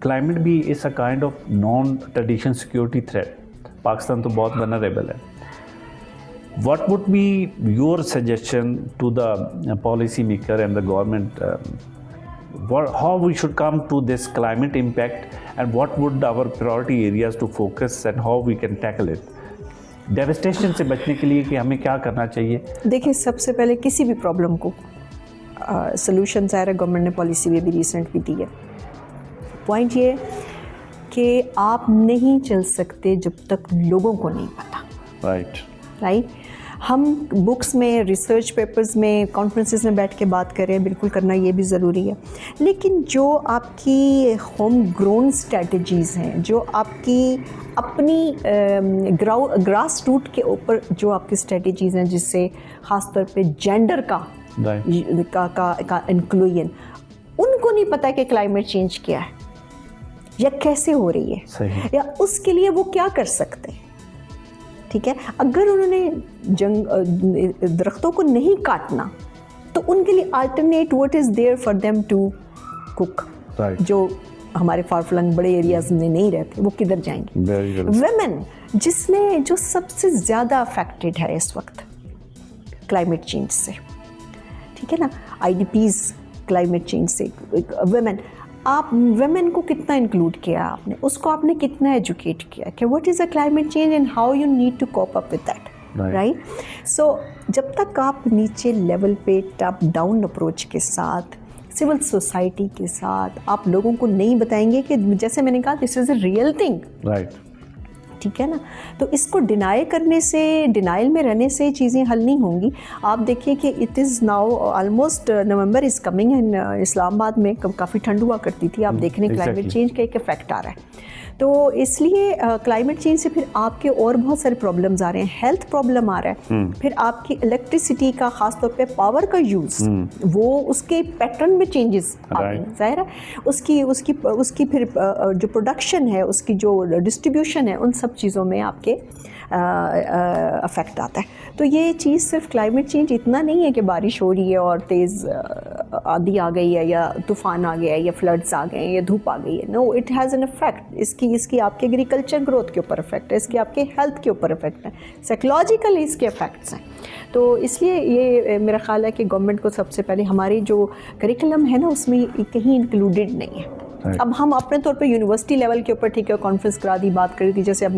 Climate भी is a kind of non tradition security threat. Pakistan तो बहुत वनरेबल है। What would be your suggestion to the policy maker and the government? How we should come to this climate impact, and what would our priority areas to focus and how we can tackle it? Devastation से बचने के लिए कि हमें क्या करना चाहिए? देखिए, सबसे पहले किसी भी प्रॉब्लम को सॉल्यूशन ज़ाहिर है गवर्नमेंट ने पॉलिसी में भी रिसेंट भी दी है। पॉइंट ये कि आप नहीं चल सकते जब तक लोगों को नहीं पता। राइट। हम बुक्स में, रिसर्च पेपर्स में, कॉन्फ्रेंसेस में बैठ के बात करें, बिल्कुल करना ये भी ज़रूरी है, लेकिन जो आपकी होम ग्रोन स्ट्रेटजीज़ हैं, जो आपकी अपनी ग्रास रूट के ऊपर जो आपकी स्ट्रेटजीज़ हैं, जिससे ख़ास तौर पे जेंडर का इंक्लूजन, उनको नहीं पता कि क्लाइमेट चेंज क्या है या कैसे हो रही है, सही। या उसके लिए वो क्या कर सकते हैं। ठीक है, अगर उन्होंने दरख्तों को नहीं काटना तो उनके लिए alternate what is there for them to cook. जो हमारे फार फ्लंग बड़े एरियाज में नहीं रहते, वो किधर जाएंगे? वुमेन, जो सबसे ज़्यादा अफेक्टेड है इस वक्त क्लाइमेट चेंज से, ठीक है ना, IDPs क्लाइमेट चेंज से, वुमेन, आप वुमेन को कितना इंक्लूड किया आपने, उसको आपने कितना एजुकेट किया कि what is a climate change and how you need to cope up with that, right. So जब तक आप नीचे लेवल पे टॉप डाउन अप्रोच के साथ, सिविल सोसाइटी के साथ आप लोगों को नहीं बताएंगे कि जैसे मैंने कहा this is a real thing, right, ठीक है ना, तो इसको डिनाई करने से, डिनाइल में रहने से चीज़ें हल नहीं होंगी। आप देखिए कि it is now almost November is coming and Islamabad में काफ़ी ठंड हुआ करती थी, आप देख रहे हैं क्लाइमेट चेंज का एक इफेक्ट आ रहा है। तो इसलिए क्लाइमेट चेंज से फिर आपके और बहुत सारे प्रॉब्लम्स आ रहे हैं, हेल्थ प्रॉब्लम आ रहा है, फिर आपकी इलेक्ट्रिसिटी का, ख़ास तौर पे पावर का यूज़, वो उसके पैटर्न में चेंजेस आ रहे हैं, ज़ाहिर है उसकी फिर जो प्रोडक्शन है, उसकी जो डिस्ट्रीब्यूशन है, उन सब चीज़ों में आपके अफेक्ट आता है। तो ये चीज़ सिर्फ क्लाइमेट चेंज इतना नहीं है कि बारिश हो रही है और तेज़ आंधी आ गई है या तूफ़ान आ गया है या फ्लड्स आ गए हैं या धूप आ गई है। No, it has an effect. इसकी आपके एग्रीकल्चर ग्रोथ के ऊपर इफेक्ट है, इसकी आपके हेल्थ के ऊपर इफेक्ट है, साइकोलॉजिकली इसके इफेक्ट्स हैं। तो इसलिए ये मेरा ख्याल है कि गवर्नमेंट को सबसे पहले हमारी जो करिकुलम है ना, उसमें कहीं इंक्लूडेड नहीं है। अब हम अपने तौर पे यूनिवर्सिटी लेवल के ऊपर, ठीक है, कॉन्फ्रेंस करा दी, बात करी थी, जैसे अब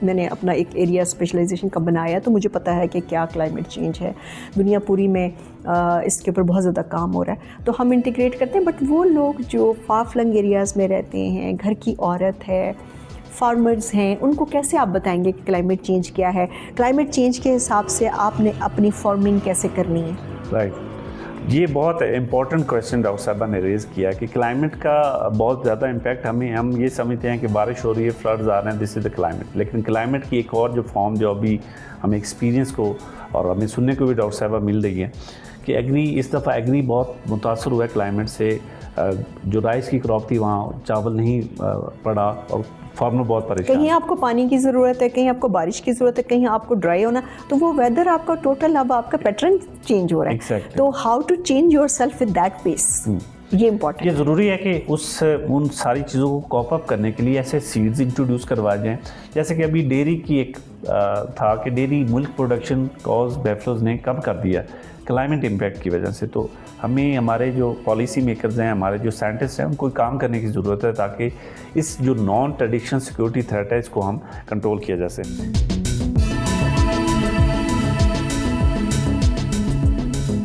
मैंने अपना एक एरिया स्पेशलाइजेशन का बनाया, तो मुझे पता है कि क्या क्लाइमेट चेंज है, दुनिया पूरी में इसके ऊपर बहुत ज़्यादा काम हो रहा है, तो हम इंटीग्रेट करते हैं। बट वो लोग जो फार फ्लंग एरियाज़ में रहते हैं, घर की औरत है, फार्मर्स हैं, उनको कैसे आप बताएंगे कि क्लाइमेट चेंज क्या है? क्लाइमेट चेंज के हिसाब से आपने अपनी फार्मिंग कैसे करनी है? राइट। ये बहुत इम्पॉर्टेंट क्वेश्चन डॉक्टर साहबा ने रेज़ किया कि क्लाइमेट का बहुत ज़्यादा इम्पैक्ट हम ये समझते हैं कि बारिश हो रही है, फ्लड्स आ रहे हैं, दिस इज़ द क्लाइमेट। लेकिन क्लाइमेट की एक और जो फॉर्म जो अभी हमें एक्सपीरियंस को और हमें सुनने को भी डॉक्टर साहबा मिल रही है कि एग्री, इस दफ़ा एग्री बहुत मुतासर हुआ है क्लाइमेट से। जो राइस की क्रॉप थी वहाँ चावल नहीं पड़ा और फार्मर बहुत परेशान। कहीं आपको पानी की ज़रूरत है, कहीं आपको बारिश की ज़रूरत है, कहीं आपको ड्राई होना, तो वो वेदर आपका टोटल, अब आपका पैटर्न चेंज हो रहा है। Exactly. तो how to change yourself with that pace, ये इम्पोर्टेंट। ये ज़रूरी है कि उन सारी चीज़ों को कॉप अप करने के लिए ऐसे सीड्स इंट्रोड्यूस करवाए जाएँ। जैसे कि अभी डेयरी की एक था कि डेयरी मिल्क प्रोडक्शन कॉज बेफलोज ने कम कर दिया क्लाइमेट इम्पैक्ट की वजह से। तो हमें, हमारे जो पॉलिसी मेकर्स हैं, हमारे जो साइंटिस्ट हैं, उनको काम करने की ज़रूरत है ताकि इस जो नॉन ट्रेडिशनल सिक्योरिटी थ्रेट है, इसको हम कंट्रोल किया जा सके।